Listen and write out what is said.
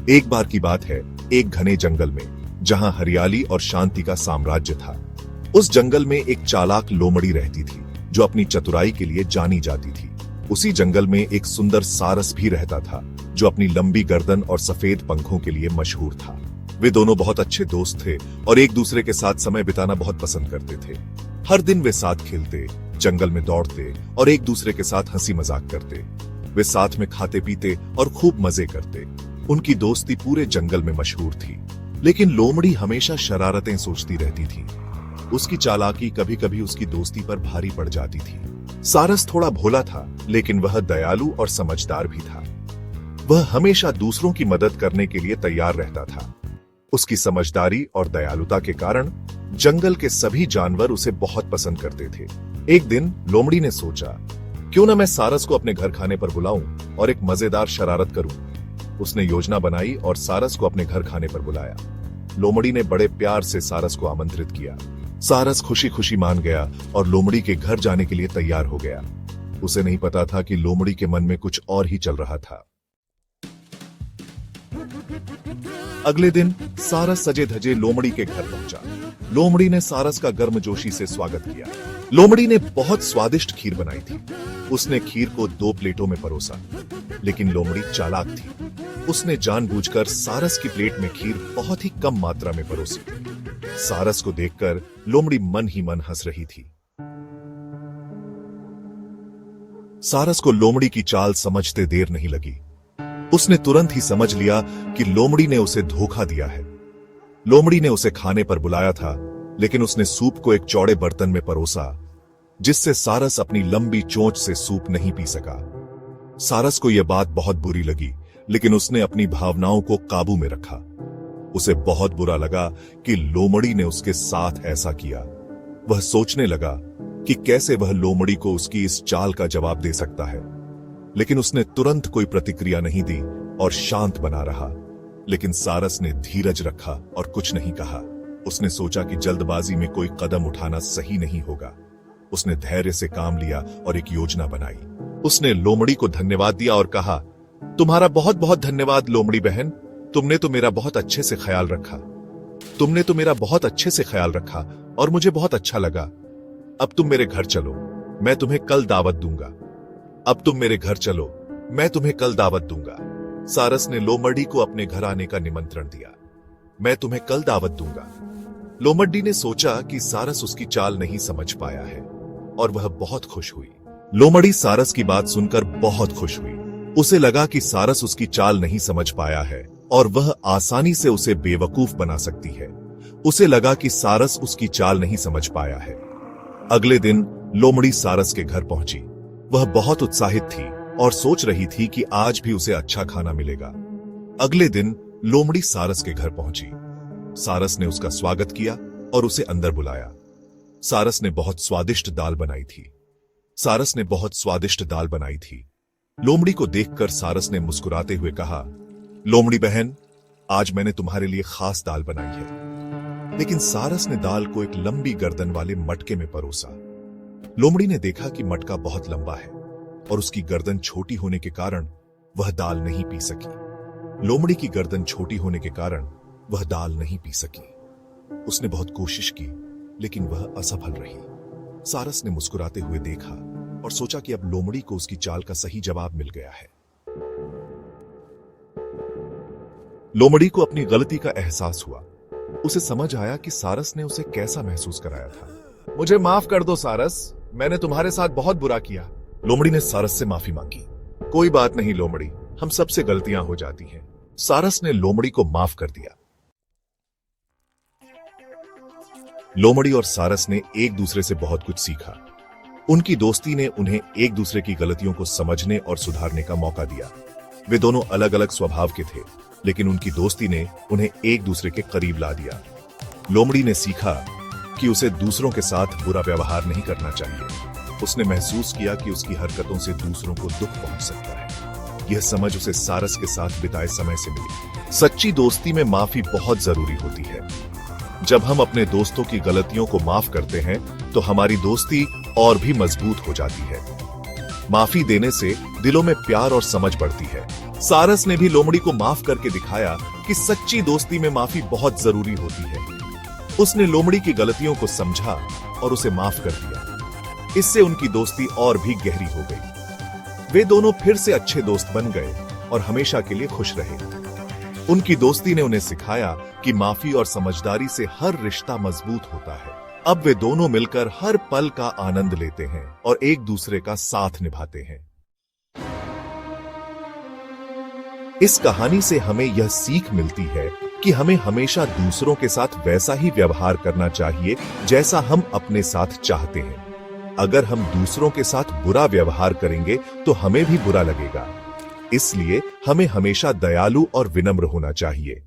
एक बार की बात है, एक घने जंगल में, जहां हरियाली और शांति का साम्राज्य था। उस जंगल में एक चालाक लोमड़ी रहती थी, जो अपनी चतुराई के लिए जानी जाती थी। उसी जंगल में एक सुंदर सारस भी रहता था, जो अपनी लंबी गर्दन और सफेद पंखों के लिए मशहूर था। वे दोनों बहुत अच्छे दोस्त थे और एक दूसरे के साथ समय बिताना बहुत पसंद करते थे। हर दिन वे साथ खेलते, जंगल में दौड़ते और एक दूसरे के साथ हंसी मजाक करते। वे साथ में खाते पीते और खूब मजे करते। उनकी दोस्ती पूरे जंगल में मशहूर थी। लेकिन लोमड़ी हमेशा शरारतें सोचती रहती थी। उसकी चालाकी कभी कभी उसकी दोस्ती पर भारी पड़ जाती थी। सारस थोड़ा भोला था, लेकिन वह दयालु और समझदार भी था। वह हमेशा दूसरों की मदद करने के लिए तैयार रहता था। उसकी समझदारी और दयालुता के कारण जंगल के सभी जानवर उसे बहुत पसंद करते थे। एक दिन लोमड़ी ने सोचा, क्यों ना मैं सारस को अपने घर खाने पर बुलाऊं और एक मजेदार शरारत करूं। उसने योजना बनाई और सारस को अपने घर खाने पर बुलाया। लोमड़ी ने बड़े प्यार से सारस को आमंत्रित किया। सारस खुशी खुशी मान गया और लोमड़ी के घर जाने के लिए तैयार हो गया। उसे नहीं पता था कि लोमड़ी के मन में कुछ और ही चल रहा था। अगले दिन सारस सजे धजे लोमड़ी के घर पहुंचा। लोमड़ी ने सारस का गर्मजोशी से स्वागत किया। लोमड़ी ने बहुत स्वादिष्ट खीर बनाई थी। उसने खीर को 2 प्लेटों में परोसा, लेकिन लोमड़ी चालाक थी। उसने जानबूझकर सारस की प्लेट में खीर बहुत ही कम मात्रा में परोसी। सारस को देखकर लोमड़ी मन ही मन हंस रही थी। सारस को लोमड़ी की चाल समझते देर नहीं लगी। उसने तुरंत ही समझ लिया कि लोमड़ी ने उसे धोखा दिया है। लोमड़ी ने उसे खाने पर बुलाया था, लेकिन उसने सूप को एक चौड़े बर्तन में परोसा, जिससे सारस अपनी लंबी चोंच से सूप नहीं पी सका। सारस को यह बात बहुत बुरी लगी, लेकिन उसने अपनी भावनाओं को काबू में रखा। उसे बहुत बुरा लगा कि लोमड़ी ने उसके साथ ऐसा किया। वह सोचने लगा कि कैसे वह लोमड़ी को उसकी इस चाल का जवाब दे सकता है। लेकिन उसने तुरंत कोई प्रतिक्रिया नहीं दी और शांत बना रहा। लेकिन सारस ने धीरज रखा और कुछ नहीं कहा। उसने सोचा कि जल्दबाजी में कोई कदम उठाना सही नहीं होगा। उसने धैर्य से काम लिया और एक योजना बनाई। उसने लोमड़ी को धन्यवाद दिया और कहा, तुम्हारा बहुत बहुत धन्यवाद लोमड़ी बहन। तुमने तो मेरा बहुत अच्छे से ख्याल रखा। तुमने तो मेरा बहुत अच्छे से ख्याल रखा और मुझे बहुत अच्छा लगा। अब तुम मेरे घर चलो, मैं तुम्हें कल दावत दूंगा। अब तुम मेरे घर चलो, मैं तुम्हें कल दावत दूंगा। सारस ने लोमड़ी को अपने घर आने का निमंत्रण दिया। मैं तुम्हें कल दावत दूंगा। लोमड़ी ने सोचा कि सारस उसकी चाल नहीं समझ पाया है और वह बहुत खुश हुई। लोमड़ी सारस की बात सुनकर बहुत खुश हुई। उसे लगा कि सारस उसकी चाल नहीं समझ पाया है और वह आसानी से उसे बेवकूफ बना सकती है। उसे लगा कि सारस उसकी चाल नहीं समझ पाया है। अगले दिन लोमड़ी सारस के घर पहुंची। वह बहुत उत्साहित थी और सोच रही थी कि आज भी उसे अच्छा खाना मिलेगा। अगले दिन लोमड़ी सारस के घर पहुंची। सारस ने उसका स्वागत किया और उसे अंदर बुलाया। सारस ने बहुत स्वादिष्ट दाल बनाई थी। सारस ने बहुत स्वादिष्ट दाल बनाई थी। लोमड़ी को देखकर सारस ने मुस्कुराते हुए कहा, लोमड़ी बहन, आज मैंने तुम्हारे लिए खास दाल बनाई है। लेकिन सारस ने दाल को एक लंबी गर्दन वाले मटके में परोसा। लोमड़ी ने देखा कि मटका बहुत लंबा है और उसकी गर्दन छोटी होने के कारण वह दाल नहीं पी सकी। लोमड़ी की गर्दन छोटी होने के कारण वह दाल नहीं पी सकी। उसने बहुत कोशिश की, लेकिन वह असफल रही। सारस ने मुस्कुराते हुए देखा और सोचा कि अब लोमड़ी को उसकी चाल का सही जवाब मिल गया है। लोमड़ी को अपनी गलती का एहसास हुआ। उसे समझ आया कि सारस ने उसे कैसा महसूस कराया था। मुझे माफ कर दो सारस, मैंने तुम्हारे साथ बहुत बुरा किया। लोमड़ी ने सारस से माफी मांगी। कोई बात नहीं लोमड़ी, हम सबसे गलतियां हो जाती हैं। सारस ने लोमड़ी को माफ कर दिया। लोमड़ी और सारस ने एक दूसरे से बहुत कुछ सीखा। उनकी दोस्ती ने उन्हें एक दूसरे की गलतियों को समझने और सुधारने का मौका दिया। वे दोनों अलग अलग स्वभाव के थे, लेकिन उनकी दोस्ती ने उन्हें एक दूसरे के करीब ला दिया। लोमड़ी ने सीखा कि उसे दूसरों के साथ बुरा व्यवहार नहीं करना चाहिए। उसने महसूस किया कि उसकी हरकतों से दूसरों को दुख पहुंच सकता है। यह समझ उसे सारस के साथ बिताए समय से मिली। सच्ची दोस्ती में माफी बहुत जरूरी होती है। जब हम अपने दोस्तों की गलतियों को माफ करते हैं, तो हमारी दोस्ती और भी मजबूत हो जाती है। माफी देने से दिलों में प्यार और समझ बढ़ती है। सारस ने भी लोमड़ी को माफ करके दिखाया कि सच्ची दोस्ती में माफी बहुत जरूरी होती है। उसने लोमड़ी की गलतियों को समझा और उसे माफ कर दिया। इससे उनकी दोस्ती और भी गहरी हो गई। वे दोनों फिर से अच्छे दोस्त बन गए और हमेशा के लिए खुश रहे। उनकी दोस्ती ने उन्हें सिखाया कि माफी और समझदारी से हर रिश्ता मजबूत होता है। अब वे दोनों मिलकर हर पल का आनंद लेते हैं और एक दूसरे का साथ निभाते हैं। इस कहानी से हमें यह सीख मिलती है कि हमें हमेशा दूसरों के साथ वैसा ही व्यवहार करना चाहिए जैसा हम अपने साथ चाहते हैं। अगर हम दूसरों के साथ बुरा व्यवहार करेंगे तो हमें भी बुरा लगेगा। इसलिए हमें हमेशा दयालु और विनम्र होना चाहिए।